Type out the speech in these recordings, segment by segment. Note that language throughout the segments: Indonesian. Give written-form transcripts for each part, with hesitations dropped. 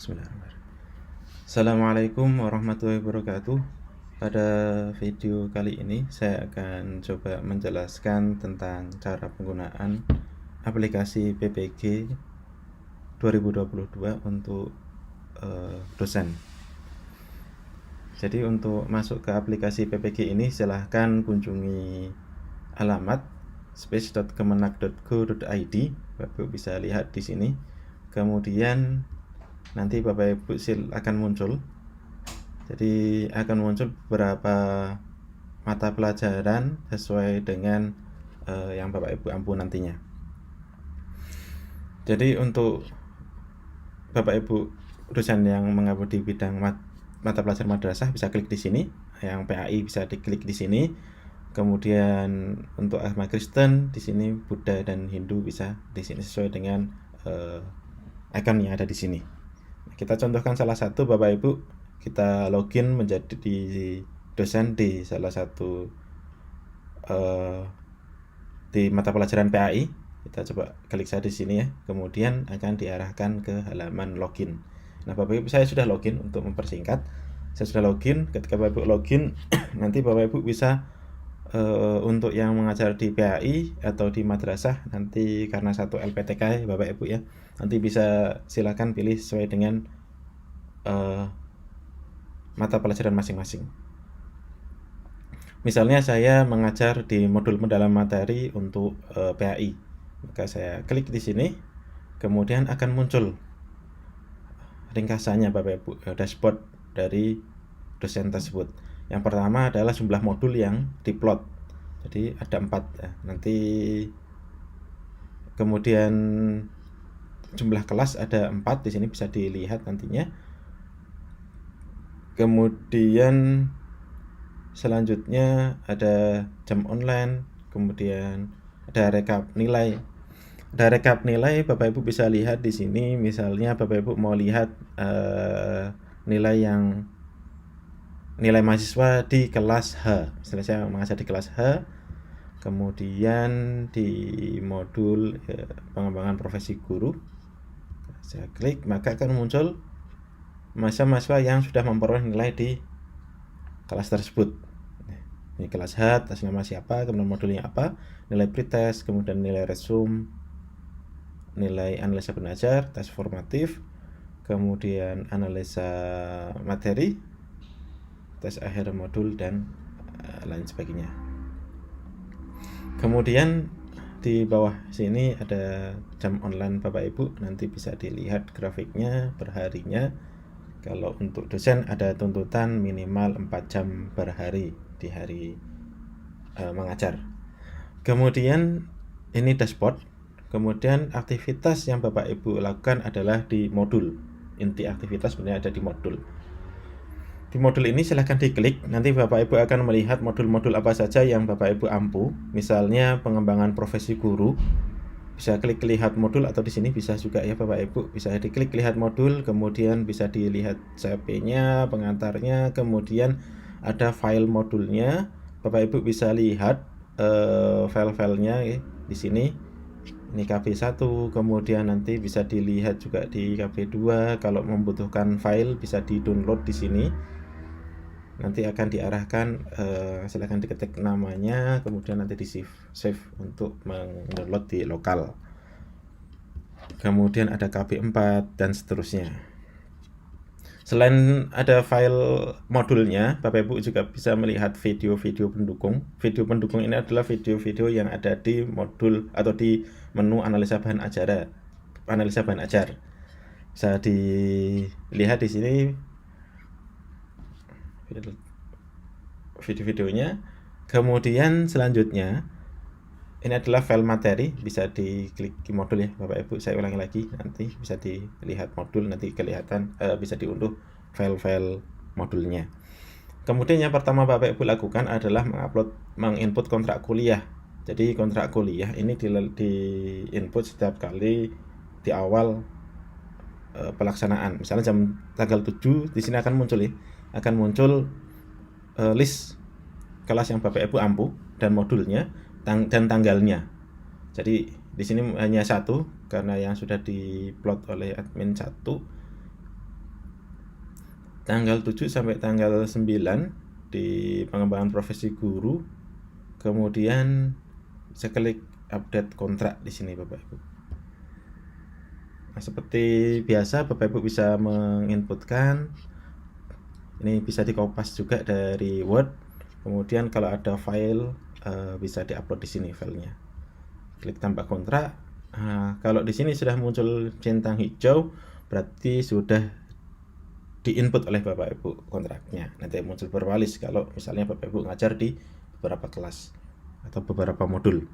Bismillahirrahmanirrahim. Assalamualaikum warahmatullahi wabarakatuh. Pada video kali ini saya akan coba menjelaskan tentang cara penggunaan aplikasi PPG 2022 untuk dosen. Jadi untuk masuk ke aplikasi PPG ini silahkan kunjungi alamat space.kemenak.go.id. Bapak bisa lihat di sini. Kemudian nanti Bapak Ibu akan muncul. Jadi akan muncul beberapa mata pelajaran sesuai dengan yang Bapak Ibu ampu nantinya. Jadi untuk Bapak Ibu dosen yang mengampu di bidang mata pelajaran madrasah bisa klik di sini. Yang PAI bisa diklik di sini. Kemudian untuk agama Kristen di sini, Buddha dan Hindu bisa di sini sesuai dengan icon yang ada di sini. Kita contohkan salah satu, Bapak Ibu, kita login menjadi dosen di salah satu di mata pelajaran PAI. Kita coba klik saja di sini ya. Kemudian akan diarahkan ke halaman login. Nah, Bapak Ibu, saya sudah login. Untuk mempersingkat, saya sudah login. Ketika Bapak Ibu login, nanti Bapak Ibu bisa untuk yang mengajar di PAI atau di madrasah, nanti karena satu LPTK Bapak Ibu ya, nanti bisa silakan pilih sesuai dengan mata pelajaran masing-masing. Misalnya saya mengajar di modul mendalam materi untuk PAI, maka saya klik di sini, kemudian akan muncul ringkasannya Bapak Ibu, dashboard dari dosen tersebut. Yang pertama adalah jumlah modul yang diplot. Jadi ada 4 ya. Nanti kemudian jumlah kelas ada 4 di sini bisa dilihat nantinya. Kemudian selanjutnya ada jam online, kemudian ada rekap nilai. Ada rekap nilai, Bapak Ibu bisa lihat di sini. Misalnya Bapak Ibu mau lihat nilai mahasiswa di kelas H. Misalnya saya mengajar di kelas H, kemudian di modul pengembangan profesi guru, saya klik, maka akan muncul mahasiswa yang sudah memperoleh nilai di kelas tersebut. Ini kelas H, atas nama siapa, kemudian modulnya apa, nilai pretest, kemudian nilai resume, nilai analisa pengajar, tes formatif, kemudian analisa materi, tes akhir modul, dan lain sebagainya. Kemudian di bawah sini ada jam online Bapak Ibu, nanti bisa dilihat grafiknya perharinya. Kalau untuk dosen ada tuntutan minimal 4 jam per hari di hari mengajar. Kemudian ini dashboard. Kemudian aktivitas yang Bapak Ibu lakukan adalah di modul. Inti aktivitas sebenarnya ada di modul. Di modul ini silahkan diklik, nanti Bapak Ibu akan melihat modul-modul apa saja yang Bapak Ibu ampu. Misalnya pengembangan profesi guru, bisa klik lihat modul, atau di sini bisa juga ya Bapak Ibu, bisa diklik lihat modul, kemudian bisa dilihat CP-nya, pengantarnya, kemudian ada file modulnya. Bapak Ibu bisa lihat file-filenya ya, di sini. Ini KB1, kemudian nanti bisa dilihat juga di KB2. Kalau membutuhkan file bisa di-download di sini. Nanti akan diarahkan, silakan diketik namanya, kemudian nanti di save untuk mendownload di lokal. Kemudian ada KB4 dan seterusnya. Selain ada file modulnya, Bapak Ibu juga bisa melihat video-video pendukung. Video pendukung ini adalah video-video yang ada di modul atau di menu analisa bahan ajar. Bisa dilihat di sini video-videonya. Kemudian selanjutnya ini adalah file materi, bisa diklik di modul ya Bapak Ibu. Saya ulangi lagi, nanti bisa dilihat modul, nanti kelihatan bisa diunduh file-file modulnya. Kemudian yang pertama Bapak Ibu lakukan adalah menginput kontrak kuliah. Jadi kontrak kuliah ini di input setiap kali di awal pelaksanaan. Misalnya tanggal 7 di sini akan muncul ya, akan muncul list kelas yang Bapak Ibu ampu dan modulnya dan tanggalnya. Jadi di sini hanya 1 karena yang sudah diplot oleh admin 1. tanggal 7 sampai tanggal 9 di pengembangan profesi guru. Kemudian saya klik update kontrak di sini Bapak Ibu. Nah, seperti biasa Bapak Ibu bisa menginputkan. Ini bisa dikopas juga dari Word. Kemudian kalau ada file bisa diupload di sini filenya. Klik tambah kontrak. Nah, kalau di sini sudah muncul centang hijau, berarti sudah diinput oleh Bapak Ibu kontraknya. Nanti muncul berbalis kalau misalnya Bapak Ibu ngajar di beberapa kelas atau beberapa modul.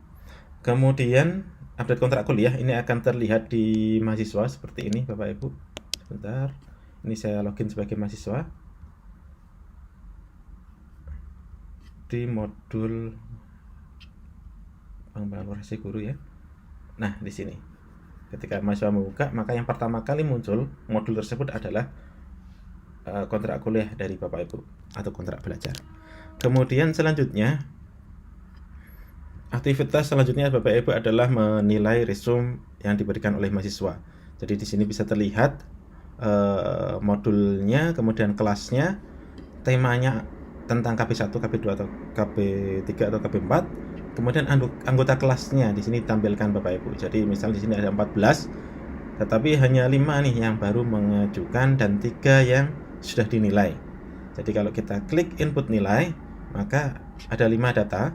Kemudian update kontrak kuliah ini akan terlihat di mahasiswa seperti ini Bapak Ibu. Sebentar, ini saya login sebagai mahasiswa di modul pengembangan profesi guru ya. Nah, di sini ketika mahasiswa membuka, maka yang pertama kali muncul modul tersebut adalah kontrak kuliah dari Bapak Ibu atau kontrak belajar. Kemudian selanjutnya, aktivitas selanjutnya Bapak Ibu adalah menilai resume yang diberikan oleh mahasiswa. Jadi di sini bisa terlihat modulnya, kemudian kelasnya, temanya tentang KB1, KB2 atau KB3 atau KB4. Kemudian anggota kelasnya di sini ditampilkan Bapak Ibu. Jadi misal di sini ada 14, tetapi hanya 5 nih yang baru mengajukan dan 3 yang sudah dinilai. Jadi kalau kita klik input nilai, maka ada 5 data,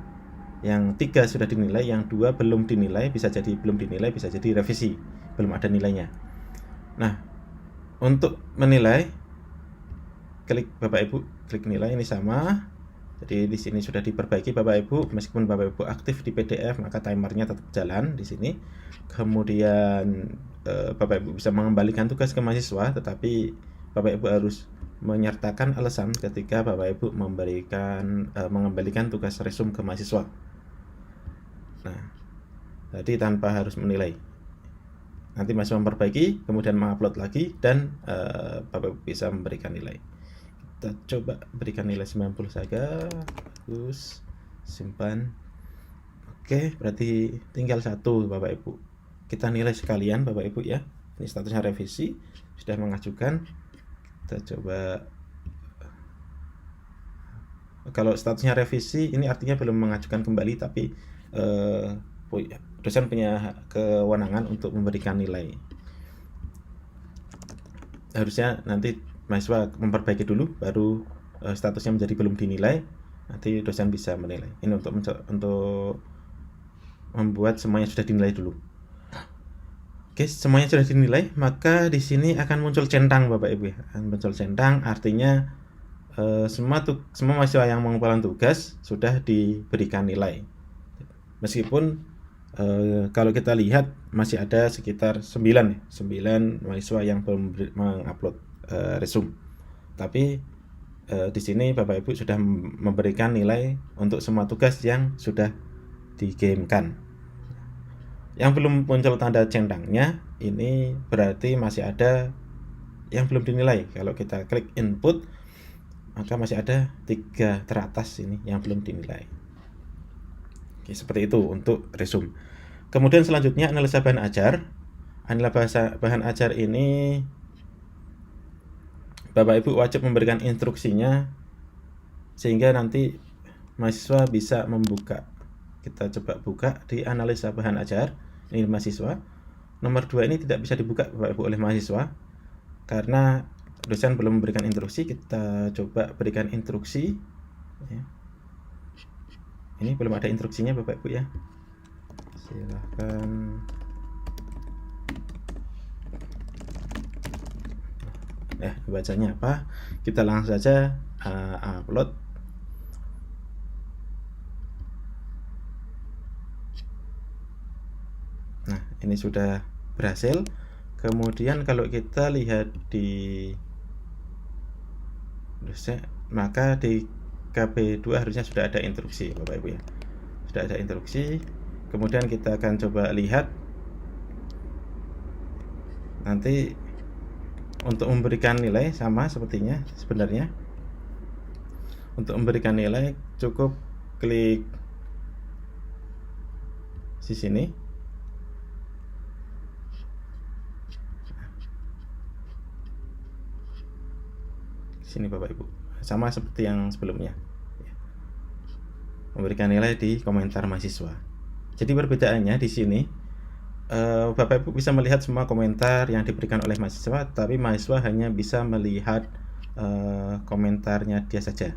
yang 3 sudah dinilai, yang 2 belum dinilai, bisa jadi belum dinilai, bisa jadi revisi, belum ada nilainya. Nah, untuk menilai, klik Bapak Ibu, klik nilai, ini sama. Jadi di sini sudah diperbaiki Bapak Ibu, meskipun Bapak Ibu aktif di PDF, maka timernya tetap jalan di sini. Kemudian Bapak Ibu bisa mengembalikan tugas ke mahasiswa, tetapi Bapak Ibu harus menyertakan alasan ketika Bapak Ibu mengembalikan tugas resume ke mahasiswa. Nah, jadi tanpa harus menilai. Nanti mahasiswa memperbaiki, kemudian mengupload lagi, dan Bapak Ibu bisa memberikan nilai. Kita coba berikan nilai 90 saja. Bagus, simpan. Oke, berarti tinggal 1 Bapak Ibu. Kita nilai sekalian Bapak Ibu ya. Ini statusnya revisi, sudah mengajukan. Kita coba, kalau statusnya revisi ini artinya belum mengajukan kembali, tapi dosen punya kewenangan untuk memberikan nilai. Harusnya nanti mahasiswa memperbaiki dulu, baru statusnya menjadi belum dinilai, nanti dosen bisa menilai. Ini untuk membuat semuanya sudah dinilai dulu. Oke, semuanya sudah dinilai, maka di sini akan muncul centang Bapak Ibu ya. Akan muncul centang, artinya semua mahasiswa yang mengumpulkan tugas sudah diberikan nilai. Meskipun kalau kita lihat masih ada sekitar 9 mahasiswa yang belum mengupload resume. Tapi di sini Bapak Ibu sudah memberikan nilai untuk semua tugas yang sudah dikirimkan. Yang belum muncul tanda centangnya, ini berarti masih ada yang belum dinilai. Kalau kita klik input, maka masih ada 3 teratas ini yang belum dinilai. Oke, seperti itu untuk resume. Kemudian selanjutnya analisa bahan ajar. Analisa bahan ajar ini Bapak Ibu wajib memberikan instruksinya sehingga nanti mahasiswa bisa membuka. Kita coba buka di analisa bahan ajar. Ini mahasiswa. Nomor 2 ini tidak bisa dibuka Bapak Ibu oleh mahasiswa karena dosen belum memberikan instruksi. Kita coba berikan instruksi ya. Ini belum ada instruksinya Bapak Ibu ya. Silahkan. Bacanya apa? Kita langsung saja upload. Nah, ini sudah berhasil. Kemudian kalau kita lihat di dosen, maka di KB2 harusnya sudah ada instruksi Bapak Ibu ya. Sudah ada instruksi. Kemudian kita akan coba lihat nanti untuk memberikan nilai sama sepertinya sebenarnya. Untuk memberikan nilai cukup klik di sini. Sini Bapak Ibu, sama seperti yang sebelumnya, memberikan nilai di komentar mahasiswa. Jadi perbedaannya di sini, Bapak Ibu bisa melihat semua komentar yang diberikan oleh mahasiswa, tapi mahasiswa hanya bisa melihat komentarnya dia saja.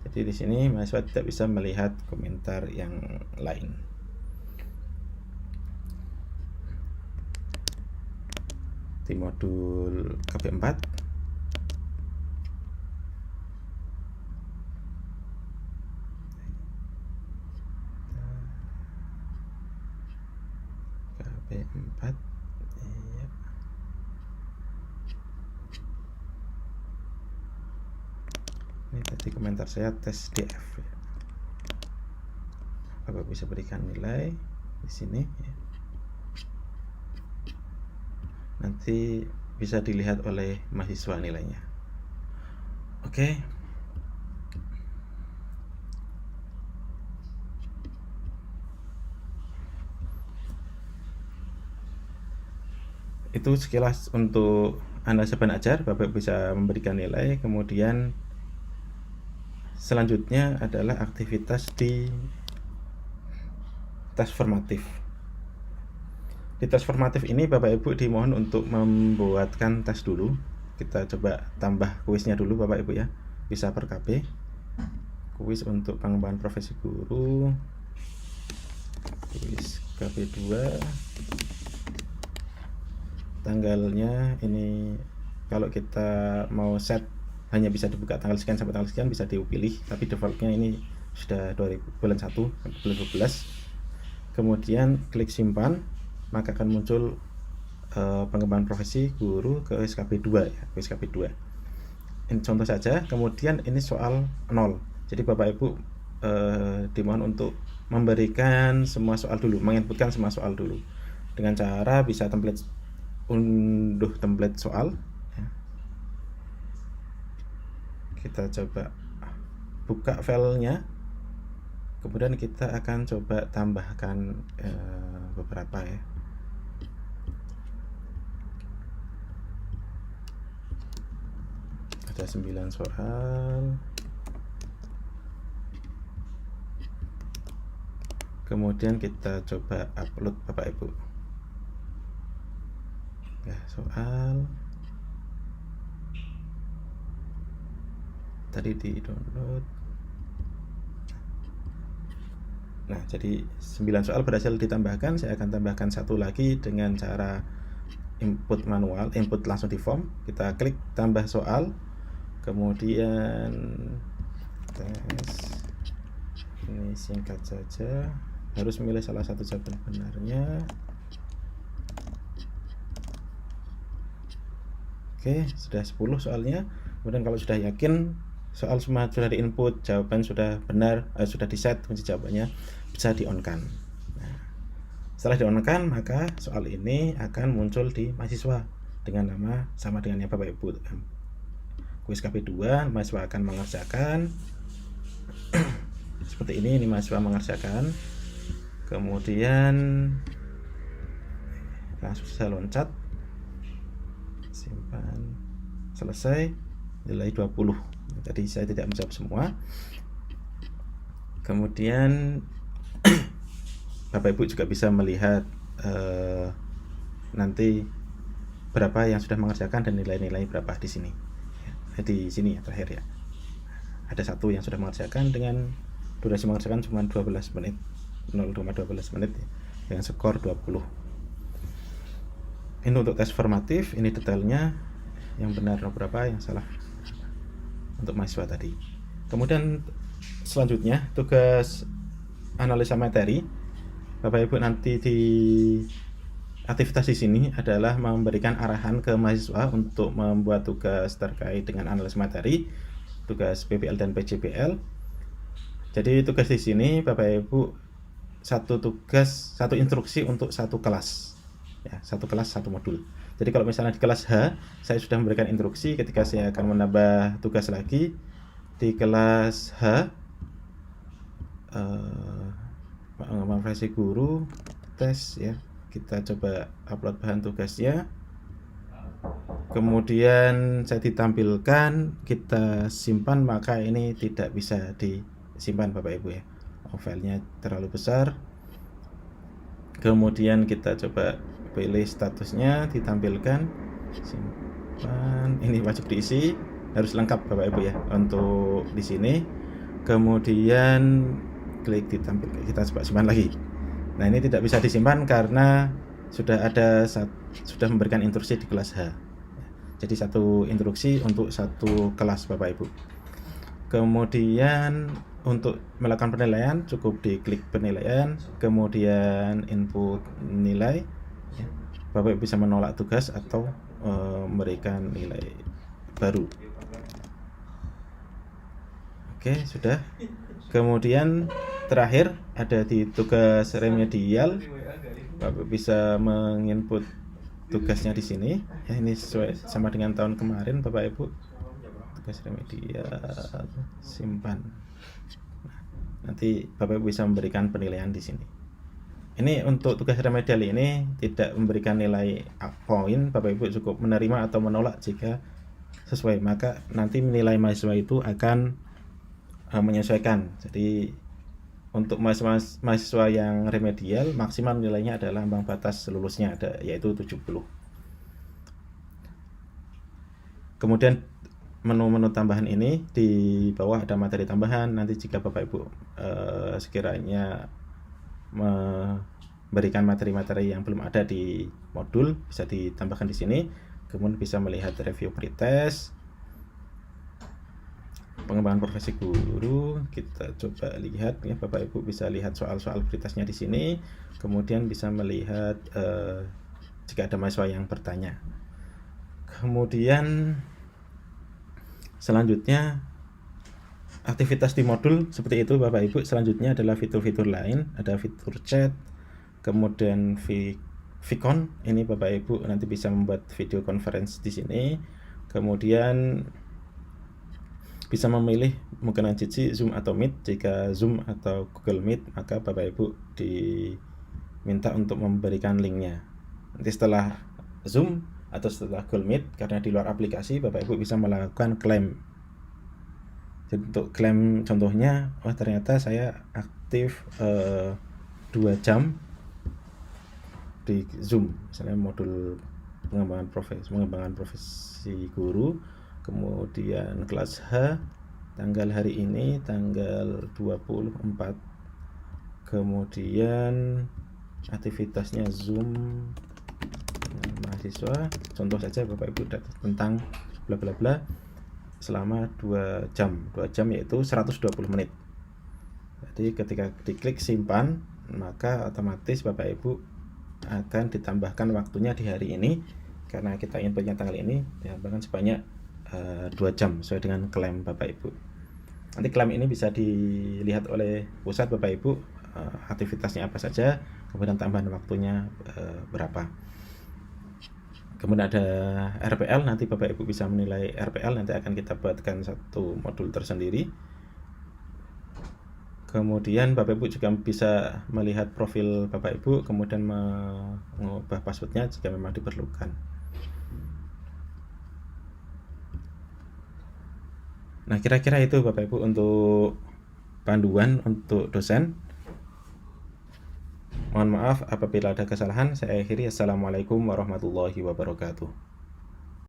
Jadi di sini mahasiswa tidak bisa melihat komentar yang lain. Di modul KB4 KB4 iya. Ini tadi komentar saya tes DF ya. Bapak bisa berikan nilai di sini ya. Nanti bisa dilihat oleh mahasiswa nilainya. Oke. Itu sekilas untuk analisa bahan ajar. Bapak bisa memberikan nilai. Kemudian selanjutnya adalah aktivitas di tes formatif. Di tes formatif ini Bapak Ibu dimohon untuk membuatkan tes dulu. Kita coba tambah kuisnya dulu Bapak Ibu ya. Bisa per KB. Kuis untuk pengembangan profesi guru. Kuis KB2. Tanggalnya ini kalau kita mau set hanya bisa dibuka tanggal sekian sampai tanggal sekian, bisa dipilih, tapi defaultnya ini sudah bulan 1 sampai bulan 12. Kemudian klik simpan, maka akan muncul pengembangan profesi guru ke SKB 2 ya, SKB 2. Ini contoh saja. Kemudian ini soal 0. Jadi Bapak Ibu dimohon untuk memberikan semua soal dulu, menginputkan semua soal dulu. Dengan cara bisa unduh template soal ya. Kita coba buka filenya. Kemudian kita akan coba tambahkan beberapa ya. Ada 9 soal. Kemudian kita coba upload Bapak Ibu. Ya, soal tadi di download. Nah, jadi 9 soal berhasil ditambahkan. Saya akan tambahkan satu lagi dengan cara input manual, input langsung di form. Kita klik tambah soal, kemudian tes. Ini singkat saja, harus memilih salah satu jawaban benarnya. Oke, sudah 10 soalnya. Kemudian kalau sudah yakin soal semua sudah di input, jawaban sudah benar, sudah di set kunci jawabannya, bisa di on kan. Nah, setelah di on kan, maka soal ini akan muncul di mahasiswa dengan nama sama dengan yang Bapak Ibu. Kuis KP2, mahasiswa akan mengerjakan seperti ini mahasiswa mengerjakan. Kemudian langsung saya loncat, simpan, selesai, nilai 20. Tadi saya tidak menjawab semua. Kemudian Bapak Ibu juga bisa melihat nanti berapa yang sudah mengerjakan dan nilai-nilai berapa di sini. Di sini ya terakhir ya. Ada satu yang sudah mengerjakan dengan durasi mengerjakan cuma 12 menit, 0,12 menit ya, dengan skor 20. Ini untuk tes formatif, ini detailnya, yang benar berapa, yang salah untuk mahasiswa tadi. Kemudian selanjutnya tugas analisa materi. Bapak Ibu nanti di aktivitas di sini adalah memberikan arahan ke mahasiswa untuk membuat tugas terkait dengan analisa materi, tugas PPL dan PJPL. Jadi tugas di sini Bapak Ibu satu tugas, satu instruksi untuk satu kelas. Ya, satu kelas satu modul. Jadi kalau misalnya di kelas H saya sudah memberikan instruksi, ketika saya akan menambah tugas lagi di kelas H profesi guru tes ya, kita coba upload bahan tugasnya. kemudian saya ditampilkan, kita simpan, maka ini tidak bisa disimpan Bapak Ibu ya. Filenya terlalu besar. Kemudian kita coba pilih statusnya, ditampilkan, simpan. Ini wajib diisi, harus lengkap Bapak Ibu ya untuk di sini. Kemudian klik ditampilkan, kita coba simpan lagi. Nah, ini tidak bisa disimpan karena sudah memberikan instruksi di kelas H. Jadi satu instruksi untuk satu kelas Bapak Ibu. Kemudian untuk melakukan penilaian cukup diklik penilaian, kemudian input nilai. Bapak Ibu bisa menolak tugas atau memberikan nilai baru. Oke, sudah. Kemudian terakhir ada di tugas remedial. Bapak bisa menginput tugasnya di sini ya, ini sesuai sama dengan tahun kemarin Bapak Ibu. Tugas remedial simpan. Nanti Bapak Ibu bisa memberikan penilaian di sini. Ini untuk tugas remedial ini tidak memberikan nilai poin, Bapak Ibu cukup menerima atau menolak jika sesuai, maka nanti nilai mahasiswa itu akan menyesuaikan. Jadi untuk mahasiswa yang remedial maksimal nilainya adalah ambang batas lulusnya ada yaitu 70. Kemudian menu-menu tambahan ini di bawah ada materi tambahan. Nanti jika Bapak Ibu sekiranya memberikan materi-materi yang belum ada di modul bisa ditambahkan di sini. Kemudian bisa melihat review pretest, pengembangan profesi guru. Kita coba lihat ya, Bapak Ibu bisa lihat soal-soal pretestnya di sini. Kemudian bisa melihat jika ada mahasiswa yang bertanya. Kemudian selanjutnya aktivitas di modul seperti itu Bapak Ibu. Selanjutnya adalah fitur-fitur lain, ada fitur chat, kemudian Vicon. Ini Bapak Ibu nanti bisa membuat video conference di sini. Kemudian bisa memilih menggunakan Jitsi, Zoom atau Meet. Jika Zoom atau Google Meet, maka Bapak Ibu diminta untuk memberikan linknya. Nanti setelah Zoom atau setelah Google Meet, karena di luar aplikasi, Bapak Ibu bisa melakukan klaim. Jadi untuk klaim contohnya, ternyata saya aktif 2 jam di Zoom, misalnya modul pengembangan profesi guru. Kemudian kelas H tanggal hari ini tanggal 24. Kemudian aktivitasnya Zoom mahasiswa, contoh saja Bapak Ibu tentang bla bla bla selama 2 jam yaitu 120 menit. Jadi ketika diklik simpan, maka otomatis Bapak Ibu akan ditambahkan waktunya di hari ini. Karena kita inputnya tanggal ini, ditambahkan sebanyak 2 jam sesuai dengan klaim Bapak Ibu. Nanti klaim ini bisa dilihat oleh pusat Bapak Ibu, aktivitasnya apa saja, kemudian tambahan waktunya berapa. Kemudian ada RPL, nanti Bapak Ibu bisa menilai RPL, nanti akan kita buatkan satu modul tersendiri. Kemudian Bapak Ibu juga bisa melihat profil Bapak Ibu, kemudian mengubah passwordnya jika memang diperlukan. Nah, kira-kira itu Bapak Ibu untuk panduan untuk dosen. Mohon maaf apabila ada kesalahan. Saya akhiri. Assalamualaikum warahmatullahi wabarakatuh.